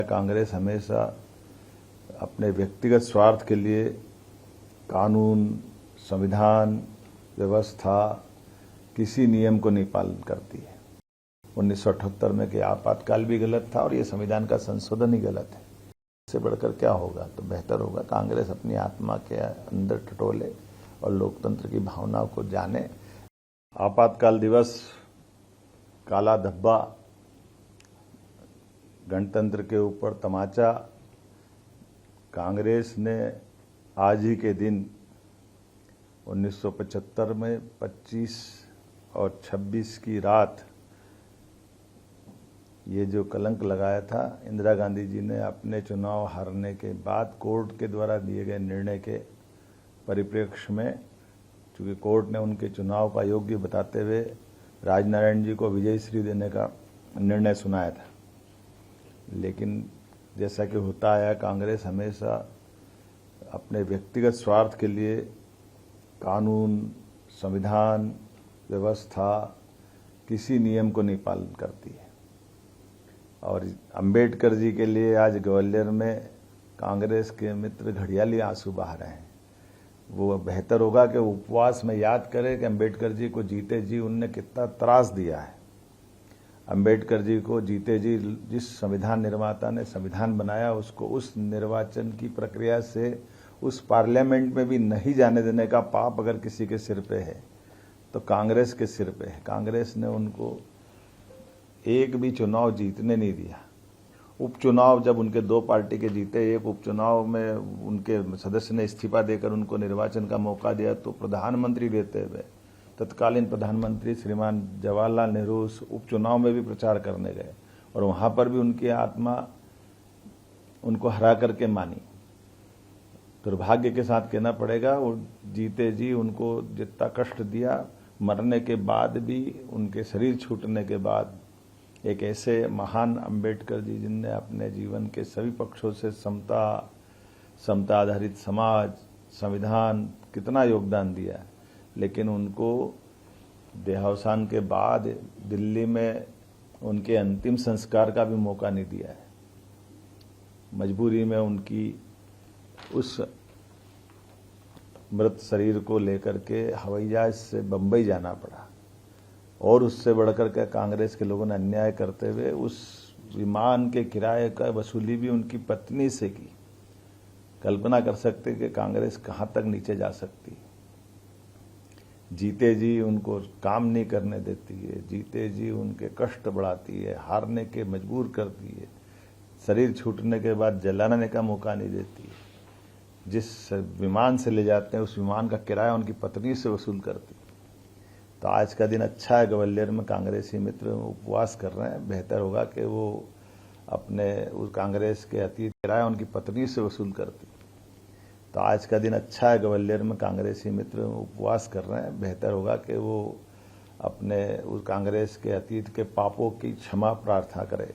कांग्रेस हमेशा अपने व्यक्तिगत स्वार्थ के लिए कानून, संविधान, व्यवस्था, किसी नियम को नहीं पालन करती है। 1978 में कि आपातकाल भी गलत था और ये संविधान का संशोधन ही गलत है। इससे बढ़कर क्या होगा? तो बेहतर होगा कांग्रेस अपनी आत्मा के अंदर टटोले और लोकतंत्र की भावनाओं को जाने। आपातकाल दिवस, काला धब्बा, गणतंत्र के ऊपर तमाचा, कांग्रेस ने आज ही के दिन 1975 में 25 और 26 की रात ये जो कलंक लगाया था, इंदिरा गांधी जी ने अपने चुनाव हारने के बाद कोर्ट के द्वारा दिए गए निर्णय के परिप्रेक्ष्य में, चूंकि कोर्ट ने उनके चुनाव का योग्य बताते हुए राजनारायण जी को विजयश्री देने का निर्णय सुनाया था। लेकिन जैसा कि होता आया, कांग्रेस हमेशा अपने व्यक्तिगत स्वार्थ के लिए कानून, संविधान, व्यवस्था, किसी नियम को नहीं पालन करती है। और अंबेडकर जी के लिए आज ग्वालियर में कांग्रेस के मित्र घड़ियाली आंसू बहा रहे हैं। वो बेहतर होगा कि उपवास में याद करें कि अंबेडकर जी को जीते जी उनने कितना त्रास दिया है। अंबेडकर जी को जीते जी जिस संविधान निर्माता ने संविधान बनाया, उसको उस निर्वाचन की प्रक्रिया से उस पार्लियामेंट में भी नहीं जाने देने का पाप अगर किसी के सिर पे है तो कांग्रेस के सिर पे है। कांग्रेस ने उनको एक भी चुनाव जीतने नहीं दिया। उपचुनाव जब उनके दो पार्टी के जीते, एक उपचुनाव में उनके सदस्य ने इस्तीफा देकर उनको निर्वाचन का मौका दिया, तो प्रधानमंत्री रहते हुए तत्कालीन प्रधानमंत्री श्रीमान जवाहरलाल नेहरू उस उपचुनाव में भी प्रचार करने गए और वहां पर भी उनकी आत्मा उनको हरा करके मानी। दुर्भाग्य के साथ कहना पड़ेगा, वो जीते जी उनको जितना कष्ट दिया, मरने के बाद भी, उनके शरीर छूटने के बाद, एक ऐसे महान अंबेडकर जी जिनने अपने जीवन के सभी पक्षों से समता आधारित समाज, संविधान, कितना योगदान दिया, लेकिन उनको देहावसान के बाद दिल्ली में उनके अंतिम संस्कार का भी मौका नहीं दिया है। मजबूरी में उनकी उस मृत शरीर को लेकर के हवाई जहाज से बंबई जाना पड़ा और उससे बढ़कर के कांग्रेस के लोगों ने अन्याय करते हुए उस विमान के किराए का वसूली भी उनकी पत्नी से की। कल्पना कर सकते कि कांग्रेस कहां तक नीचे जा सकती। जीते जी उनको काम नहीं करने देती है, जीते जी उनके कष्ट बढ़ाती है, हारने के मजबूर करती है, शरीर छूटने के बाद जलाने का मौका नहीं देती है। जिस विमान से ले जाते हैं उस विमान का किराया उनकी पत्नी से वसूल करती। तो आज का दिन अच्छा है, ग्वालियर में कांग्रेसी मित्र उपवास कर रहे हैं। बेहतर होगा कि वो अपने उस कांग्रेस के अतीत किराया उनकी पत्नी से वसूल करती। तो आज का दिन अच्छा है, ग्वालियर में कांग्रेसी मित्र उपवास कर रहे हैं। बेहतर होगा कि वो अपने उस कांग्रेस के अतीत के पापों की क्षमा प्रार्थना करें।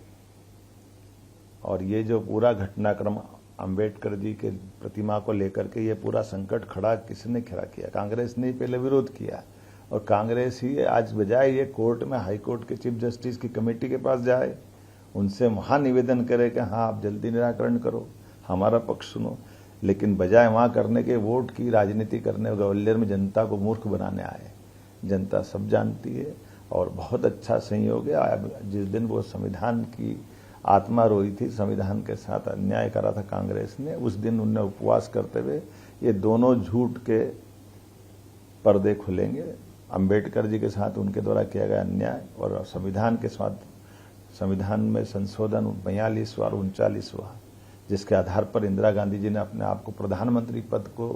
और ये जो पूरा घटनाक्रम अंबेडकर जी के प्रतिमा को लेकर के ये पूरा संकट खड़ा किसने खड़ा किया? कांग्रेस ने पहले विरोध किया और कांग्रेस ही आज बजाय ये कोर्ट में, हाई कोर्ट के चीफ जस्टिस की कमेटी के पास जाए, उनसे वहां निवेदन करे कि हाँ आप जल्दी निराकरण करो, हमारा पक्ष सुनो, लेकिन बजाय वहां करने के वोट की राजनीति करने ग्वालियर में जनता को मूर्ख बनाने आए। जनता सब जानती है और बहुत अच्छा संयोग है। जिस दिन वो संविधान की आत्मा रोई थी, संविधान के साथ अन्याय करा था कांग्रेस ने, उस दिन उनने उपवास करते हुए ये दोनों झूठ के पर्दे खुलेंगे। अंबेडकर जी के साथ उनके द्वारा किया गया अन्याय और संविधान के साथ, संविधान में संशोधन 42वां और 39वां, जिसके आधार पर इंदिरा गांधी जी ने अपने आप को प्रधानमंत्री पद को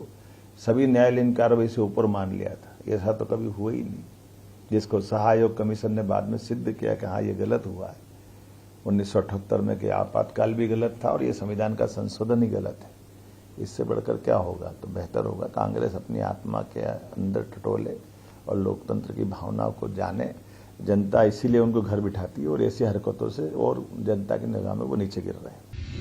सभी न्यायालयीन कार्रवाई से ऊपर मान लिया था। ऐसा तो कभी हुआ ही नहीं, जिसको सहायोग कमीशन ने बाद में सिद्ध किया कि हाँ ये गलत हुआ है 1978 में कि आपातकाल भी गलत था और ये संविधान का संशोधन ही गलत है। इससे बढ़कर क्या होगा? तो बेहतर होगा कांग्रेस अपनी आत्मा के अंदर टटोले और लोकतंत्र की भावनाओं को जाने। जनता इसीलिए उनको घर बिठाती है और ऐसी हरकतों से और जनता की निगाह में वो नीचे गिर रहे हैं।